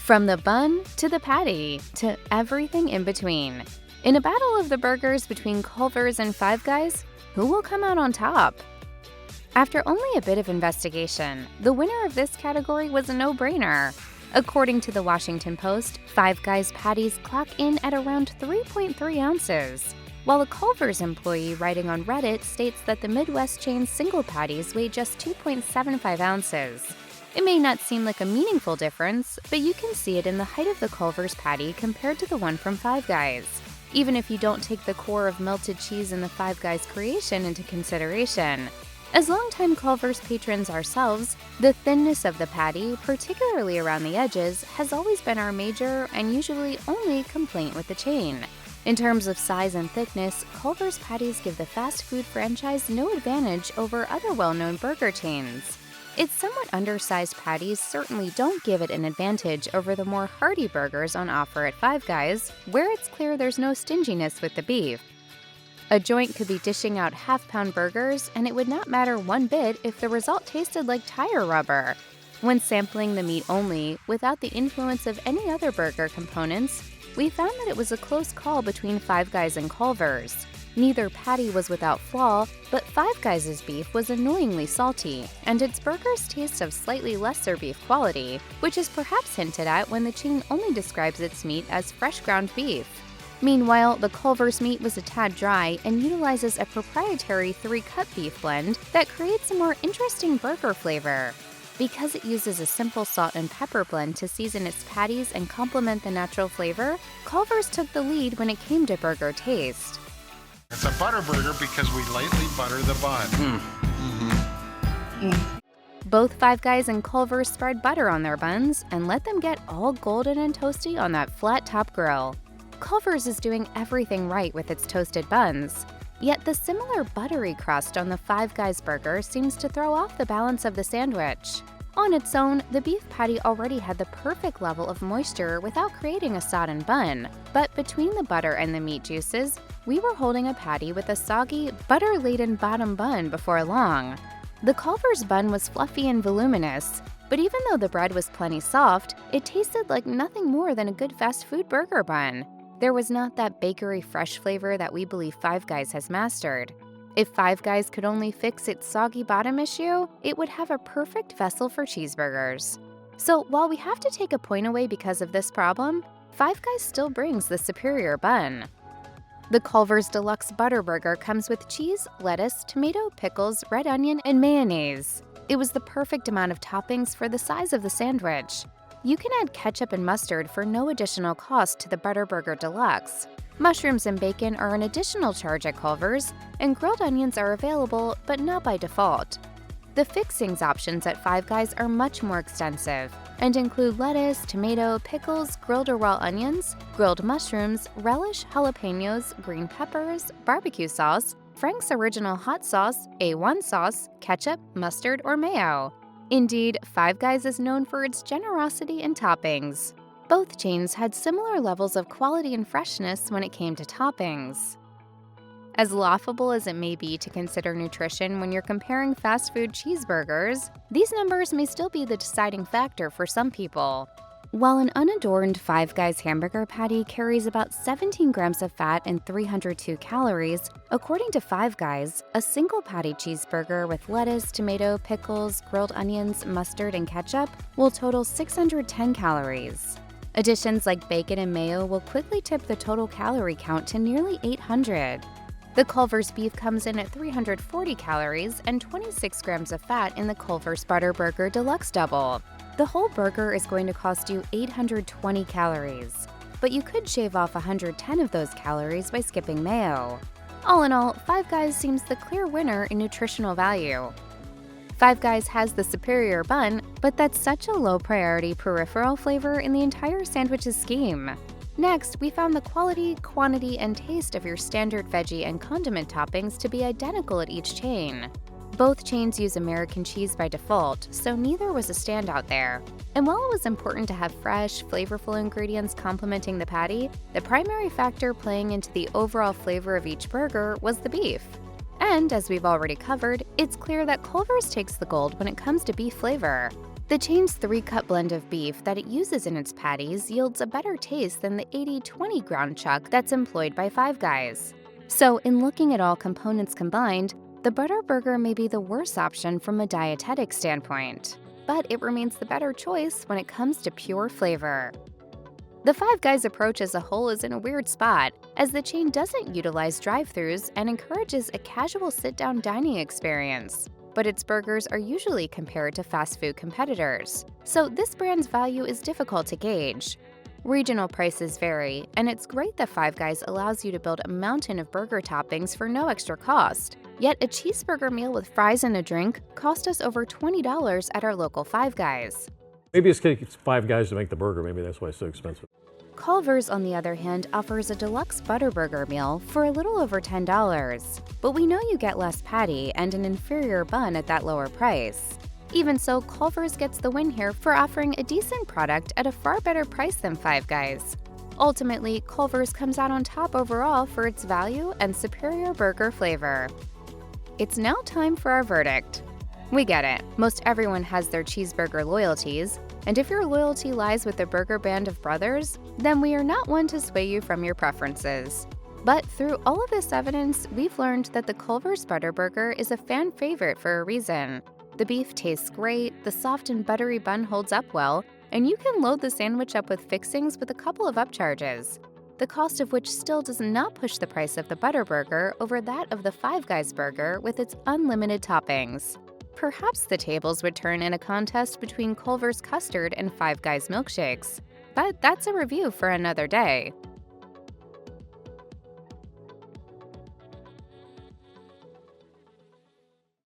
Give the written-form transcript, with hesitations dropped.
From the bun to the patty to everything in between. In a battle of the burgers between Culvers and Five Guys, who will come out on top? After only a bit of investigation, the winner of this category was a no-brainer. According to the Washington Post, Five Guys patties clock in at around 3.3 ounces, while a Culver's employee writing on Reddit states that the Midwest chain's single patties weigh just 2.75 ounces. It may not seem like a meaningful difference, but you can see it in the height of the Culver's patty compared to the one from Five Guys, even if you don't take the core of melted cheese in the Five Guys creation into consideration. As longtime Culver's patrons ourselves, the thinness of the patty, particularly around the edges, has always been our major and usually only complaint with the chain. In terms of size and thickness, Culver's patties give the fast food franchise no advantage over other well-known burger chains. Its somewhat undersized patties certainly don't give it an advantage over the more hearty burgers on offer at Five Guys, where it's clear there's no stinginess with the beef. A joint could be dishing out half-pound burgers, and it would not matter one bit if the result tasted like tire rubber. When sampling the meat only, without the influence of any other burger components, we found that it was a close call between Five Guys and Culver's. Neither patty was without flaw, but Five Guys' beef was annoyingly salty, and its burgers taste of slightly lesser beef quality, which is perhaps hinted at when the chain only describes its meat as fresh ground beef. Meanwhile, the Culver's meat was a tad dry and utilizes a proprietary 3-cut beef blend that creates a more interesting burger flavor. Because it uses a simple salt and pepper blend to season its patties and complement the natural flavor, Culver's took the lead when it came to burger taste. It's a butter burger because we lightly butter the bun. Both Five Guys and Culver spread butter on their buns and let them get all golden and toasty on that flat top grill. Culver's is doing everything right with its toasted buns, yet the similar buttery crust on the Five Guys burger seems to throw off the balance of the sandwich. On its own, the beef patty already had the perfect level of moisture without creating a sodden bun, but between the butter and the meat juices, we were holding a patty with a soggy, butter-laden bottom bun before long. The Culver's bun was fluffy and voluminous, but even though the bread was plenty soft, it tasted like nothing more than a good fast food burger bun. There was not that bakery fresh flavor that we believe Five Guys has mastered. If Five Guys could only fix its soggy bottom issue, it would have a perfect vessel for cheeseburgers. So while we have to take a point away because of this problem, Five Guys still brings the superior bun. The Culver's Deluxe Butter Burger comes with cheese, lettuce, tomato, pickles, red onion, and mayonnaise. It was the perfect amount of toppings for the size of the sandwich. You can add ketchup and mustard for no additional cost to the Butter Burger Deluxe. Mushrooms and bacon are an additional charge at Culver's, and grilled onions are available, but not by default. The fixings options at Five Guys are much more extensive and include lettuce, tomato, pickles, grilled or raw onions, grilled mushrooms, relish, jalapenos, green peppers, barbecue sauce, Frank's Original Hot Sauce, A1 sauce, ketchup, mustard, or mayo. Indeed, Five Guys is known for its generosity in toppings. Both chains had similar levels of quality and freshness when it came to toppings. As laughable as it may be to consider nutrition when you're comparing fast food cheeseburgers, these numbers may still be the deciding factor for some people. While an unadorned Five Guys hamburger patty carries about 17 grams of fat and 302 calories, according to Five Guys, a single patty cheeseburger with lettuce, tomato, pickles, grilled onions, mustard, and ketchup will total 610 calories. Additions like bacon and mayo will quickly tip the total calorie count to nearly 800. The Culver's beef comes in at 340 calories and 26 grams of fat in the Culver's Butter Burger Deluxe Double. The whole burger is going to cost you 820 calories, but you could shave off 110 of those calories by skipping mayo. All in all, Five Guys seems the clear winner in nutritional value. Five Guys has the superior bun, but that's such a low priority peripheral flavor in the entire sandwich's scheme. Next, we found the quality, quantity, and taste of your standard veggie and condiment toppings to be identical at each chain. Both chains use American cheese by default, so neither was a standout there. And while it was important to have fresh, flavorful ingredients complementing the patty, the primary factor playing into the overall flavor of each burger was the beef. And as we've already covered, it's clear that Culver's takes the gold when it comes to beef flavor. The chain's 3-cut blend of beef that it uses in its patties yields a better taste than the 80-20 ground chuck that's employed by Five Guys. So, in looking at all components combined, the Butter Burger may be the worst option from a dietetic standpoint, but it remains the better choice when it comes to pure flavor. The Five Guys approach as a whole is in a weird spot, as the chain doesn't utilize drive-thrus and encourages a casual sit-down dining experience. But its burgers are usually compared to fast food competitors, so this brand's value is difficult to gauge. Regional prices vary, and it's great that Five Guys allows you to build a mountain of burger toppings for no extra cost. Yet a cheeseburger meal with fries and a drink cost us over $20 at our local Five Guys. Maybe it's taking Five Guys to make the burger. Maybe that's why it's so expensive. Culvers, on the other hand, offers a deluxe butter burger meal for a little over $10. But we know you get less patty and an inferior bun at that lower price. Even so, Culvers gets the win here for offering a decent product at a far better price than Five Guys. Ultimately, Culvers comes out on top overall for its value and superior burger flavor. It's now time for our verdict. We get it. Most everyone has their cheeseburger loyalties, and if your loyalty lies with the burger band of brothers, then we are not one to sway you from your preferences. But through all of this evidence, we've learned that the Culver's Butter Burger is a fan favorite for a reason. The beef tastes great, the soft and buttery bun holds up well, and you can load the sandwich up with fixings with a couple of upcharges, the cost of which still does not push the price of the Butter Burger over that of the Five Guys burger with its unlimited toppings. Perhaps the tables would turn in a contest between Culver's custard and Five Guys milkshakes, but that's a review for another day.